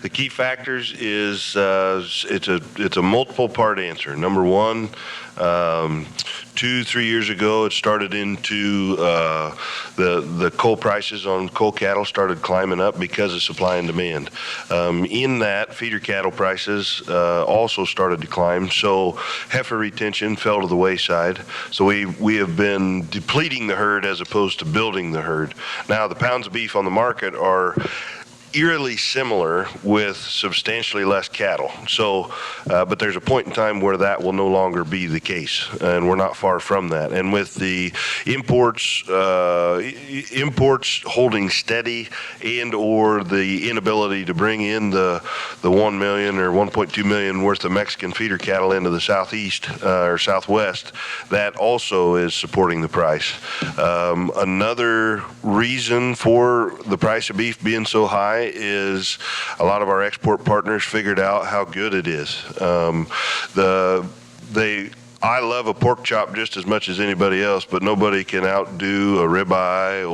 The key factors is it's a multiple part answer. Number one, 2-3 years ago, it started into the coal prices on coal cattle started climbing up because of supply and demand. In that, feeder cattle prices also started to climb, so heifer retention fell to the wayside. So we have been depleting the herd as opposed to building the herd. Now, the pounds of beef on the market are eerily similar with substantially less cattle. So, but there's a point in time where that will no longer be the case, and we're not far from that. And with the imports holding steady, and or the inability to bring in the 1 million or 1.2 million worth of Mexican feeder cattle into the southeast or southwest, that also is supporting the price. Another reason for the price of beef being so high is a lot of our export partners figured out how good it is. I love a pork chop just as much as anybody else, but nobody can outdo a ribeye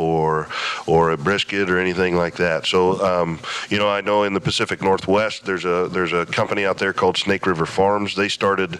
or a brisket or anything like that. So, I know in the Pacific Northwest, there's a company out there called Snake River Farms. They started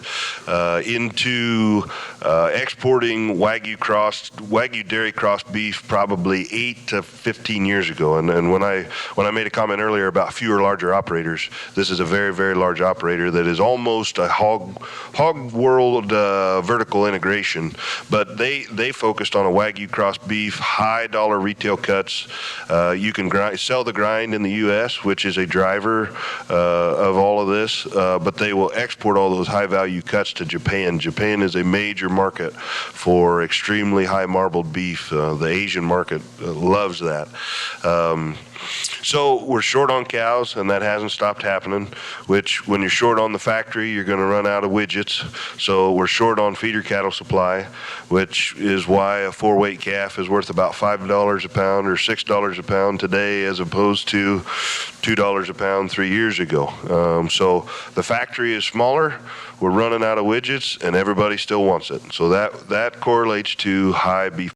into exporting Wagyu dairy crossed beef probably 8 to 15 years ago. And when I made a comment earlier about fewer larger operators, this is a very, very large operator that is almost a hog world vertical integration, but they focused on a Wagyu crossed beef, high dollar retail cuts. You can sell the grind in the U.S., which is a driver of all of this, but they will export all those high value cuts to Japan. Japan is a major market for extremely high marbled beef. The Asian market loves that. So we're short on cows, and that hasn't stopped happening, which when you're short on the factory, you're going to run out of widgets. So we're short on feeder cattle supply, which is why a 4-weight calf is worth about $5 a pound or $6 a pound today as opposed to $2 a pound 3 years ago. So the factory is smaller, we're running out of widgets, and everybody still wants it. So that correlates to high beef